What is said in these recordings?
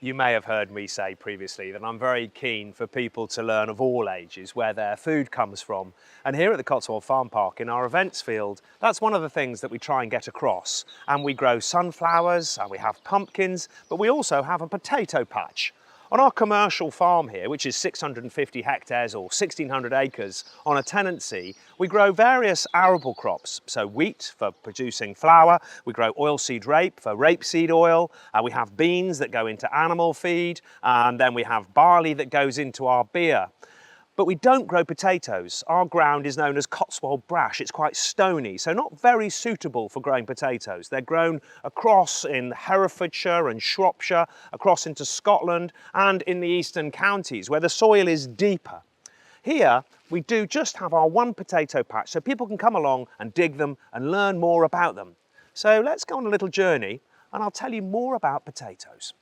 You may have heard me say previously that I'm very keen for people to learn of all ages where their food comes from. And here at the Cotswold Farm Park in our events field, that's one of the things that we try and get across. And we grow sunflowers and we have pumpkins, but we also have a potato patch. On our commercial farm here, which is 650 hectares or 1,600 acres on a tenancy, we grow various arable crops. So wheat for producing flour, we grow oilseed rape for rapeseed oil, we have beans that go into animal feed, and then we have barley that goes into our beer. But we don't grow potatoes. Our ground is known as Cotswold brash. It's quite stony, so not very suitable for growing potatoes. They're grown across in Herefordshire and Shropshire, across into Scotland and in the eastern counties where the soil is deeper. Here we do just have our one potato patch so people can come along and dig them and learn more about them. So let's go on a little journey and I'll tell you more about potatoes.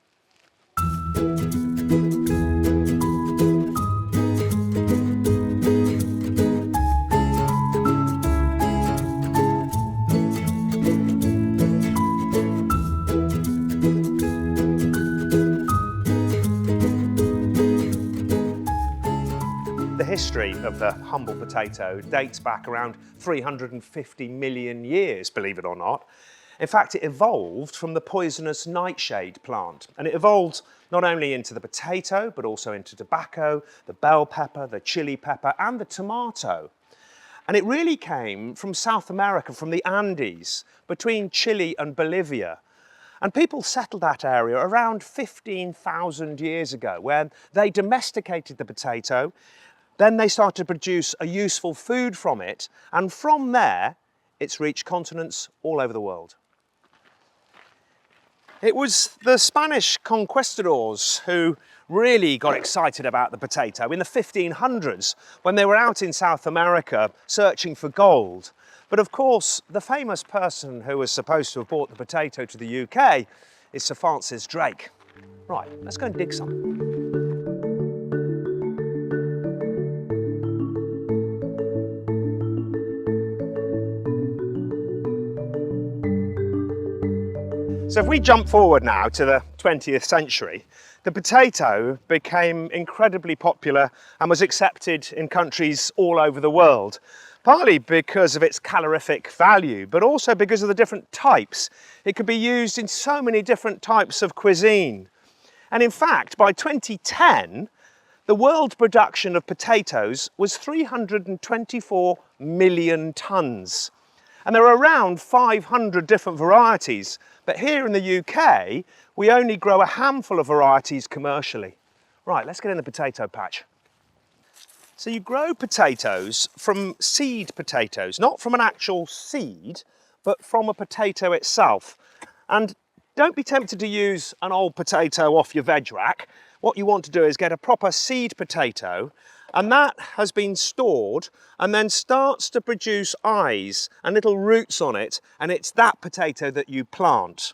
The history of the humble potato dates back around 350 million years, believe it or not. In fact, it evolved from the poisonous nightshade plant, and it evolved not only into the potato, but also into tobacco, the bell pepper, the chili pepper, and the tomato. And it really came from South America, from the Andes, between Chile and Bolivia. And people settled that area around 15,000 years ago, where they domesticated the potato. Then they started to produce a useful food from it, and from there, it's reached continents all over the world. It was the Spanish conquistadors who really got excited about the potato in the 1500s when they were out in South America searching for gold. But of course, the famous person who was supposed to have brought the potato to the UK is Sir Francis Drake. Right, let's go and dig some. So if we jump forward now to the 20th century, the potato became incredibly popular and was accepted in countries all over the world, partly because of its calorific value, but also because of the different types. It could be used in so many different types of cuisine. And in fact, by 2010, the world production of potatoes was 324 million tonnes. And there are around 500 different varieties, but here in the UK, we only grow a handful of varieties commercially. Right, let's get in the potato patch. So you grow potatoes from seed potatoes, not from an actual seed, but from a potato itself. And don't be tempted to use an old potato off your veg rack. What you want to do is get a proper seed potato, and that has been stored and then starts to produce eyes and little roots on it, and it's that potato that you plant.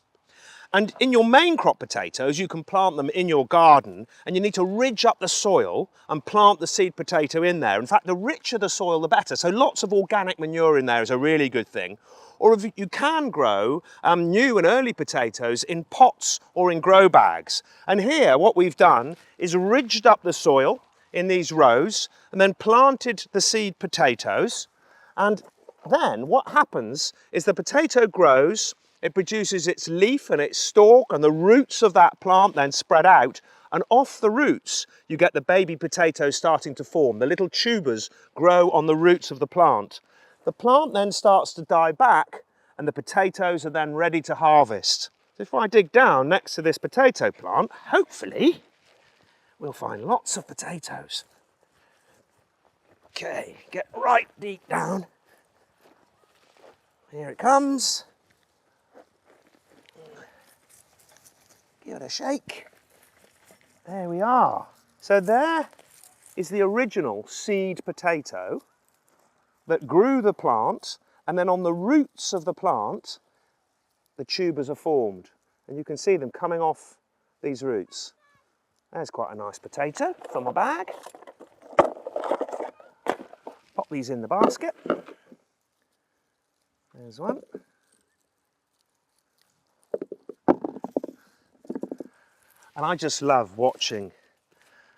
And in your main crop potatoes, you can plant them in your garden, and you need to ridge up the soil and plant the seed potato in there. In fact, the richer the soil, the better. So lots of organic manure in there is a really good thing. Or if you can grow new and early potatoes in pots or in grow bags. And here, what we've done is ridged up the soil in these rows and then planted the seed potatoes. And then what happens is the potato grows, it produces its leaf and its stalk, and the roots of that plant then spread out, and off the roots you get the baby potatoes starting to form. The little tubers grow on the roots of the plant. The plant then starts to die back and the potatoes are then ready to harvest. So if I dig down next to this potato plant, hopefully we'll find lots of potatoes. Okay, get right deep down. Here it comes. Give it a shake. There we are. So there is the original seed potato that grew the plant, and then on the roots of the plant, the tubers are formed. And you can see them coming off these roots. There's quite a nice potato from my bag. Pop these in the basket. There's one. And I just love watching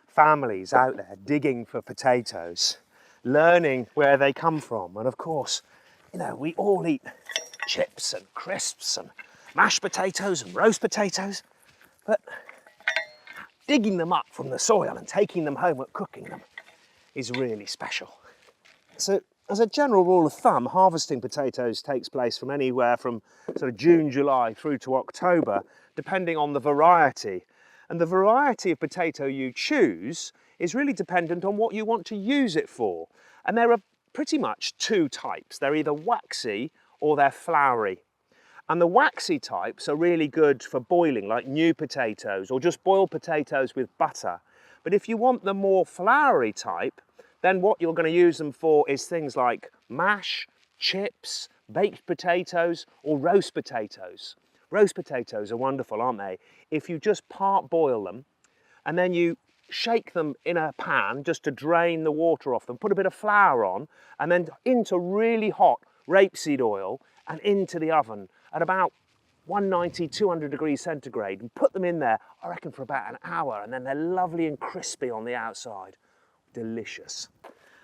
families out there digging for potatoes, learning where they come from. And of course, you know, we all eat chips and crisps and mashed potatoes and roast potatoes, but digging them up from the soil and taking them home and cooking them is really special. So as a general rule of thumb, harvesting potatoes takes place from anywhere from sort of June, July through to October, depending on the variety. And the variety of potato you choose is really dependent on what you want to use it for. And there are pretty much two types. They're either waxy or they're floury. And the waxy types are really good for boiling, like new potatoes, or just boiled potatoes with butter. But if you want the more floury type, then what you're going to use them for is things like mash, chips, baked potatoes, or roast potatoes. Roast potatoes are wonderful, aren't they? If you just part boil them and then you shake them in a pan just to drain the water off them, put a bit of flour on, and then into really hot rapeseed oil and into the oven at about 190, 200 degrees centigrade, and put them in there, I reckon, for about an hour, and then they're lovely and crispy on the outside. Delicious.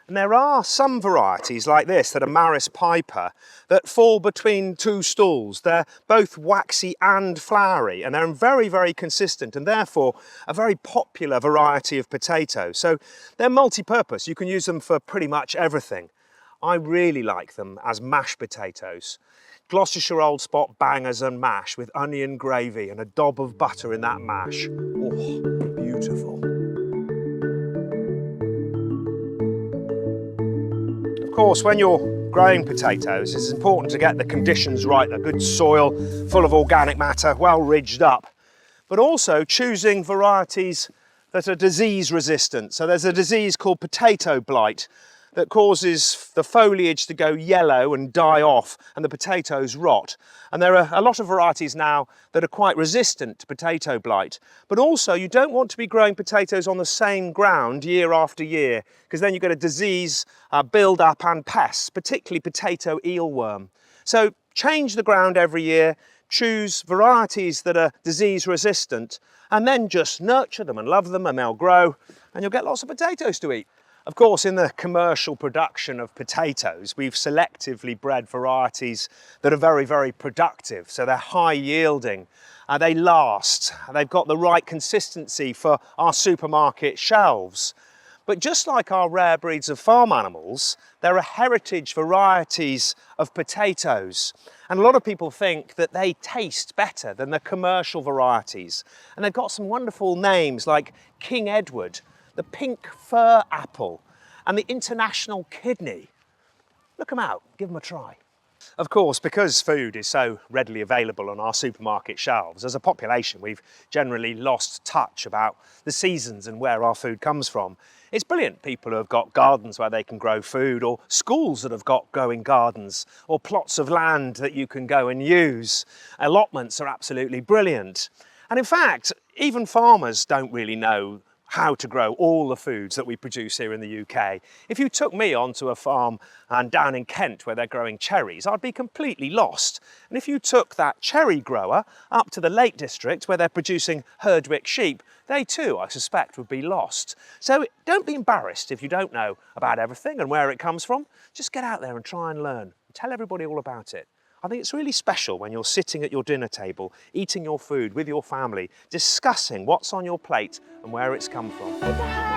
And there are some varieties like this that are Maris Piper that fall between two stools. They're both waxy and floury, and they're very, very consistent, and therefore a very popular variety of potato. So they're multi-purpose. You can use them for pretty much everything. I really like them as mashed potatoes. Gloucestershire Old Spot bangers and mash with onion gravy and a dob of butter in that mash. Oh, beautiful. Of course, when you're growing potatoes, it's important to get the conditions right, a good soil full of organic matter, well ridged up, but also choosing varieties that are disease resistant. So there's a disease called potato blight that causes the foliage to go yellow and die off and the potatoes rot. And there are a lot of varieties now that are quite resistant to potato blight. But also you don't want to be growing potatoes on the same ground year after year, because then you get a disease build up and pests, particularly potato eelworm. So change the ground every year, choose varieties that are disease resistant, and then just nurture them and love them, and they'll grow and you'll get lots of potatoes to eat. Of course, in the commercial production of potatoes, we've selectively bred varieties that are very, very productive. So they're high yielding, they last, they've got the right consistency for our supermarket shelves. But just like our rare breeds of farm animals, there are heritage varieties of potatoes. And a lot of people think that they taste better than the commercial varieties. And they've got some wonderful names like King Edward, the pink fir apple, and the international kidney. Look them out, give them a try. Of course, because food is so readily available on our supermarket shelves, as a population we've generally lost touch about the seasons and where our food comes from. It's brilliant, people who have got gardens where they can grow food, or schools that have got growing gardens, or plots of land that you can go and use. Allotments are absolutely brilliant. And in fact, even farmers don't really know how to grow all the foods that we produce here in the UK. If you took me onto a farm and down in Kent where they're growing cherries, I'd be completely lost. And if you took that cherry grower up to the Lake District where they're producing Herdwick sheep, they too, I suspect, would be lost. So don't be embarrassed if you don't know about everything and where it comes from. Just get out there and try and learn. Tell everybody all about it. I think it's really special when you're sitting at your dinner table, eating your food with your family, discussing what's on your plate and where it's come from.